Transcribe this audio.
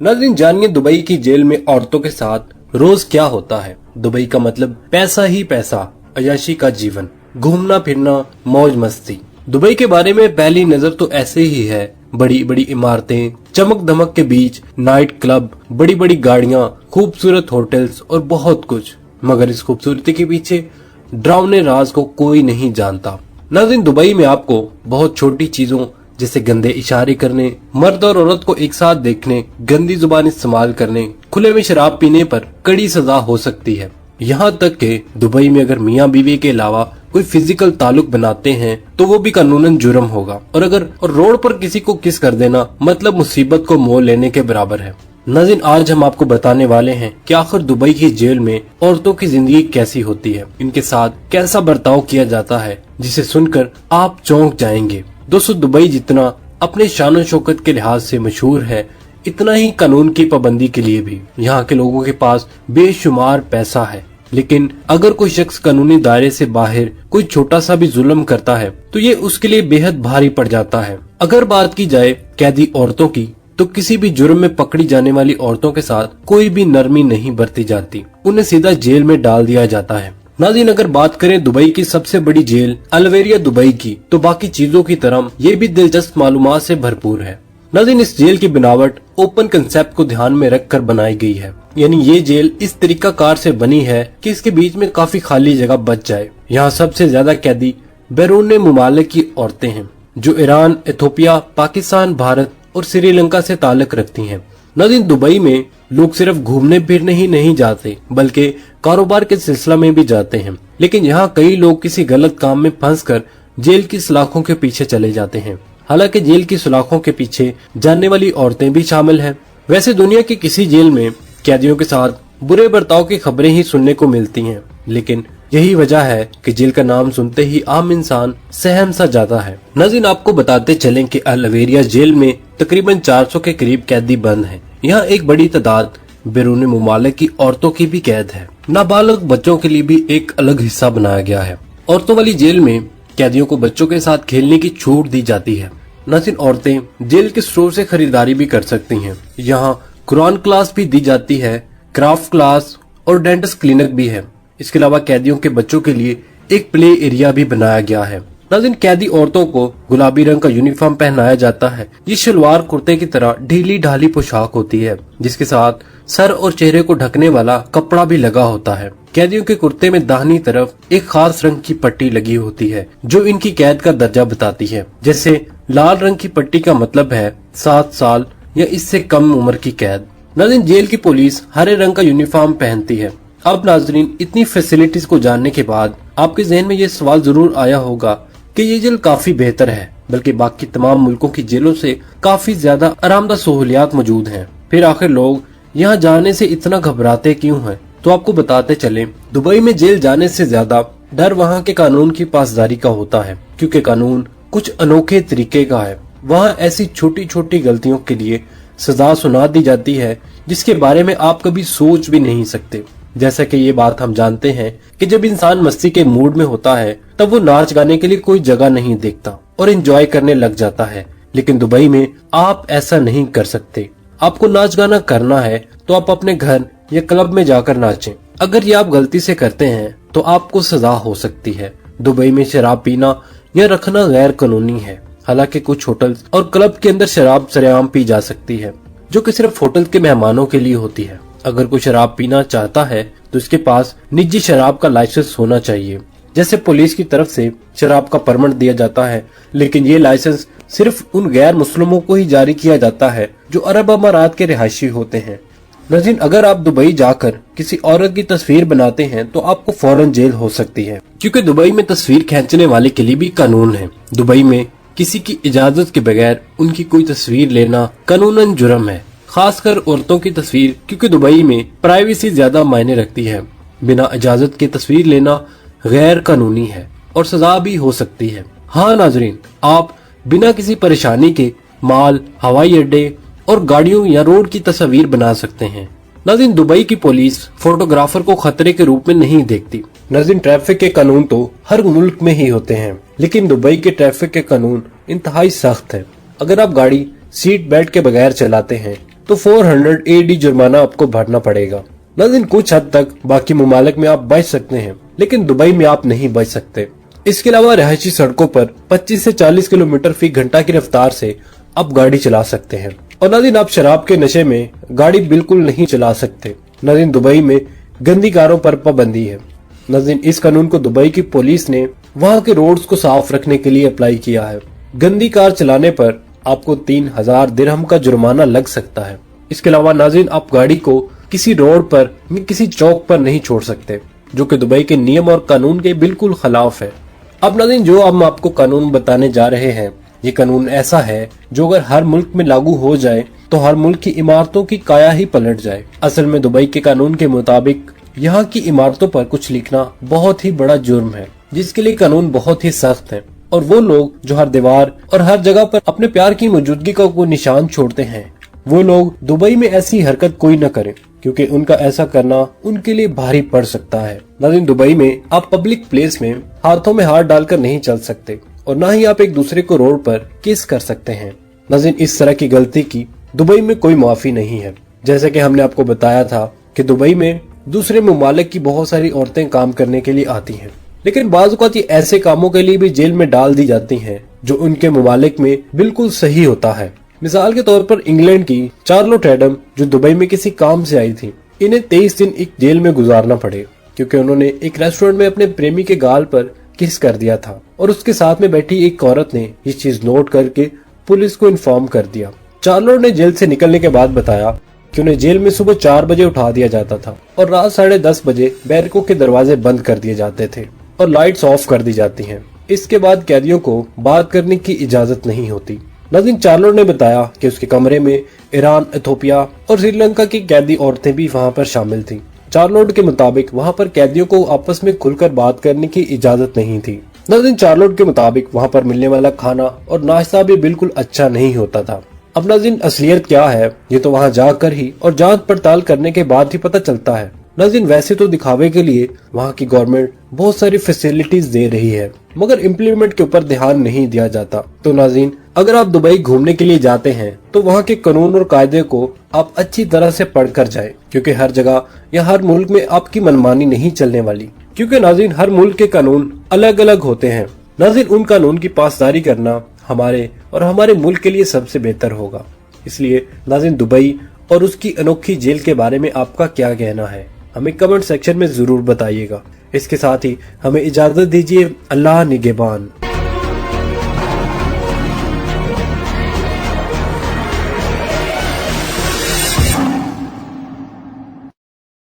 नाज़रीन, जानिए दुबई की जेल में औरतों के साथ रोज क्या होता है। दुबई का मतलब पैसा ही पैसा, अय्याशी का जीवन, घूमना फिरना, मौज मस्ती। दुबई के बारे में पहली नजर तो ऐसे ही है, बड़ी बड़ी इमारतें, चमक धमक के बीच नाइट क्लब, बड़ी बड़ी गाड़ियां, खूबसूरत होटल्स और बहुत कुछ। मगर इस खूबसूरती के पीछे डरावने राज को कोई नहीं जानता। नाज़रीन, दुबई में आपको बहुत छोटी चीजों जैसे गंदे इशारे करने, मर्द और औरत को एक साथ देखने, गंदी जुबान इस्तेमाल करने, खुले में शराब पीने पर कड़ी सजा हो सकती है। यहाँ तक कि दुबई में अगर मियाँ बीवी के अलावा कोई फिजिकल ताल्लुक बनाते हैं तो वो भी कानूनन जुर्म होगा। और अगर रोड पर किसी को किस कर देना मतलब मुसीबत को मोल लेने के बराबर है। नाज़रीन, आज हम आपको बताने वाले हैं कि आखिर दुबई की जेल में औरतों की जिंदगी कैसी होती है, इनके साथ कैसा बर्ताव किया जाता है, जिसे सुनकर आप चौंक जाएंगे। दोस्तों, दुबई जितना अपने शान शौकत के लिहाज से मशहूर है, इतना ही कानून की पाबंदी के लिए भी यहाँ के लोगों के पास बेशुमार पैसा है। लेकिन अगर कोई शख्स कानूनी दायरे से बाहर कोई छोटा सा भी जुल्म करता है तो ये उसके लिए बेहद भारी पड़ जाता है। अगर बात की जाए कैदी औरतों की, तो किसी भी जुर्म में पकड़ी जाने वाली औरतों के साथ कोई भी नरमी नहीं बरती जाती, उन्हें सीधा जेल में डाल दिया जाता है। नाज़रीन, अगर बात करें दुबई की सबसे बड़ी जेल अलवेरिया दुबई की, तो बाकी चीजों की तरह ये भी दिलचस्प मालूमात से भरपूर है। नाज़रीन, इस जेल की बनावट ओपन कंसेप्ट को ध्यान में रखकर बनाई गई है, यानी ये जेल इस तरीकाकार से बनी है कि इसके बीच में काफी खाली जगह बच जाए। यहाँ सबसे ज्यादा कैदी बैरून मुमालिक की औरतें हैं, जो ईरान, इथोपिया, पाकिस्तान, भारत और श्रीलंका से ताल्लुक रखती हैं। नाज़रीन, दुबई में लोग सिर्फ घूमने फिरने ही नहीं जाते, बल्कि कारोबार के सिलसिला में भी जाते हैं। लेकिन यहाँ कई लोग किसी गलत काम में फंसकर जेल की सलाखों के पीछे चले जाते हैं। हालांकि जेल की सलाखों के पीछे जानने वाली औरतें भी शामिल हैं। वैसे दुनिया की किसी जेल में कैदियों के साथ बुरे बर्ताव की खबरें ही सुनने को मिलती हैं, लेकिन यही वजह है कि जेल का नाम सुनते ही आम इंसान सहम सा जाता है। नाज़रीन, आपको बताते चलें कि अलवेरिया जेल में तकरीबन 400 के करीब कैदी बंद हैं। यहाँ एक बड़ी तादाद बैरून मुमालिक की औरतों की भी कैद है। नाबालिग बच्चों के लिए भी एक अलग हिस्सा बनाया गया है। औरतों वाली जेल में कैदियों को बच्चों के साथ खेलने की छूट दी जाती है। नाज़रीन, औरतें जेल के स्टोर से खरीदारी भी कर सकती हैं। यहाँ कुरान क्लास भी दी जाती है, क्राफ्ट क्लास और डेंटिस्ट क्लिनिक भी है। इसके अलावा कैदियों के बच्चों के लिए एक प्ले एरिया भी बनाया गया है। नाज़रीन, कैदी औरतों को गुलाबी रंग का यूनिफॉर्म पहनाया जाता है। ये शलवार कुर्ते की तरह ढीली ढाली पोशाक होती है, जिसके साथ सर और चेहरे को ढकने वाला कपड़ा भी लगा होता है। कैदियों के कुर्ते में दाहिनी तरफ एक खास रंग की पट्टी लगी होती है, जो इनकी कैद का दर्जा बताती है। जैसे लाल रंग की पट्टी का मतलब है 7 साल या इससे कम उम्र की कैद। नाज़रीन, जेल की पुलिस हरे रंग का यूनिफॉर्म पहनती है। अब नाज़रीन, इतनी फैसिलिटीज को जानने के बाद आपके जहन में ये सवाल जरूर आया होगा कि ये जेल काफी बेहतर है, बल्कि बाकी तमाम मुल्कों की जेलों से काफी ज्यादा आरामदा सहूलियात मौजूद हैं। फिर आखिर लोग यहाँ जाने से इतना घबराते क्यों हैं? तो आपको बताते चलें, दुबई में जेल जाने से ज्यादा डर वहाँ के कानून की पासदारी का होता है, क्योंकि कानून कुछ अनोखे तरीके का है। वहाँ ऐसी छोटी छोटी गलतियों के लिए सजा सुना दी जाती है जिसके बारे में आप कभी सोच भी नहीं सकते। जैसा कि ये बात हम जानते हैं कि जब इंसान मस्ती के मूड में होता है तब वो नाच गाने के लिए कोई जगह नहीं देखता और एंजॉय करने लग जाता है। लेकिन दुबई में आप ऐसा नहीं कर सकते। आपको नाच गाना करना है तो आप अपने घर या क्लब में जाकर नाचें। अगर ये आप गलती से करते हैं तो आपको सजा हो सकती है। दुबई में शराब पीना या रखना गैर कानूनी है। हालांकि कुछ होटल और क्लब के अंदर शराब सरेआम पी जा सकती है, जो कि सिर्फ होटल के मेहमानों के लिए होती है। अगर कोई शराब पीना चाहता है तो उसके पास निजी शराब का लाइसेंस होना चाहिए। जैसे पुलिस की तरफ से शराब का परमिट दिया जाता है, लेकिन ये लाइसेंस सिर्फ उन गैर मुस्लिमों को ही जारी किया जाता है जो अरब अमारात के रिहायशी होते हैं। नाज़रीन, अगर आप दुबई जाकर किसी औरत की तस्वीर बनाते हैं तो आपको फौरन जेल हो सकती है, क्योंकि दुबई में तस्वीर खींचने वाले के लिए भी कानून है। दुबई में किसी की इजाजत के बगैर उनकी कोई तस्वीर लेना कानूनन जुर्म है, खासकर औरतों की तस्वीर, क्योंकि दुबई में प्राइवेसी ज्यादा मायने रखती है। बिना इजाजत के तस्वीर लेना गैर कानूनी है और सजा भी हो सकती है। हाँ नाज़रीन, आप बिना किसी परेशानी के माल, हवाई अड्डे और गाड़ियों या रोड की तस्वीर बना सकते हैं। नाज़रीन, दुबई की पुलिस फोटोग्राफर को खतरे के रूप में नहीं देखती। नाज़रीन, ट्रैफिक के कानून तो हर मुल्क में ही होते हैं, लेकिन दुबई के ट्रैफिक के कानून इंतहाई सख्त है। अगर आप गाड़ी सीट बेल्ट के बगैर चलाते हैं तो 400 AD जुर्माना आपको भरना पड़ेगा। नाज़रीन, कुछ हद तक बाकी मुमालिक में आप बच सकते हैं, लेकिन दुबई में आप नहीं बच सकते। इसके अलावा रहायशी सड़कों पर 25 से 40 किलोमीटर फी घंटा की रफ्तार से आप गाड़ी चला सकते हैं। और नाज़रीन, आप शराब के नशे में गाड़ी बिल्कुल नहीं चला सकते। नाज़रीन, दुबई में गंदी कारों पर पाबंदी है। नाज़रीन, इस कानून को दुबई की पुलिस ने वहाँ के रोड्स को साफ रखने के लिए अप्लाई किया है। गंदी कार चलाने पर आपको 3000 दिरहम का जुर्माना लग सकता है। इसके अलावा नाज़रीन, आप गाड़ी को किसी रोड पर किसी चौक पर नहीं छोड़ सकते, जो कि दुबई के नियम और कानून के बिल्कुल खिलाफ है। अब नाज़रीन, जो हम आपको कानून बताने जा रहे हैं, ये कानून ऐसा है जो अगर हर मुल्क में लागू हो जाए तो हर मुल्क की इमारतों की काया ही पलट जाए। असल में दुबई के कानून के मुताबिक यहाँ की इमारतों पर कुछ लिखना बहुत ही बड़ा जुर्म है, जिसके लिए कानून बहुत ही सख्त है। और वो लोग जो हर दीवार और हर जगह पर अपने प्यार की मौजूदगी का कोई निशान छोड़ते हैं, वो लोग दुबई में ऐसी हरकत कोई न करें, क्योंकि उनका ऐसा करना उनके लिए भारी पड़ सकता है। नाज़रीन, दुबई में आप पब्लिक प्लेस में हाथों में हाथ डालकर नहीं चल सकते और न ही आप एक दूसरे को रोड पर किस कर सकते हैं। नाज़रीन, इस तरह की गलती की दुबई में कोई माफी नहीं है। जैसे कि हमने आपको बताया था कि दुबई में दूसरे मुमालिक की बहुत सारी औरतें काम करने के लिए आती हैं, लेकिन बाज़ औक़ात ये ऐसे कामों के लिए भी जेल में डाल दी जाती हैं जो उनके मुमालिक में बिल्कुल सही होता है। मिसाल के तौर पर इंग्लैंड की चार्लोट एडम, जो दुबई में किसी काम से आई थी, इन्हें 23 दिन एक जेल में गुजारना पड़े क्योंकि उन्होंने एक रेस्टोरेंट में अपने प्रेमी के गाल पर किस कर दिया था और उसके साथ में बैठी एक औरत ने ये चीज नोट करके पुलिस को इन्फॉर्म कर दिया। चार्लोट ने जेल से निकलने के बाद बताया कि उन्हें जेल में सुबह 4 बजे उठा दिया जाता था और रात 10:30 बजे बैरकों के दरवाजे बंद कर दिए जाते थे और लाइट्स ऑफ कर दी जाती हैं। इसके बाद कैदियों को बात करने की इजाजत नहीं होती। नाज़रीन, चार्लोट ने बताया कि उसके कमरे में ईरान, इथोपिया और श्रीलंका की कैदी औरतें भी वहां पर शामिल थीं। चार्लोट के मुताबिक वहां पर कैदियों को आपस में खुलकर बात करने की इजाजत नहीं थी। नाज़रीन, चार्लोट के मुताबिक वहां पर मिलने वाला खाना और नाश्ता भी बिल्कुल अच्छा नहीं होता था। अब नाज़रीन, असलियत क्या है ये तो वहां जाकर ही और जांच पड़ताल करने के बाद ही पता चलता है। नाज़रीन, वैसे तो दिखावे के लिए वहाँ की गवर्नमेंट बहुत सारी फैसिलिटीज दे रही है, मगर इम्प्लीमेंट के ऊपर ध्यान नहीं दिया जाता। तो नाज़रीन, अगर आप दुबई घूमने के लिए जाते हैं तो वहाँ के कानून और कायदे को आप अच्छी तरह से पढ़ कर जाए, क्योंकि हर जगह या हर मुल्क में आपकी मनमानी नहीं चलने वाली। क्योंकि नाज़रीन, हर मुल्क के कानून अलग अलग होते हैं। नाज़रीन, उन कानून की पासदारी करना हमारे और हमारे मुल्क के लिए सबसे बेहतर होगा। इसलिए नाज़रीन, दुबई और उसकी अनोखी जेल के बारे में आपका क्या कहना है, हमें कमेंट सेक्शन में जरूर बताइएगा। इसके साथ ही हमें इजाजत दीजिए। अल्लाह निगहबान।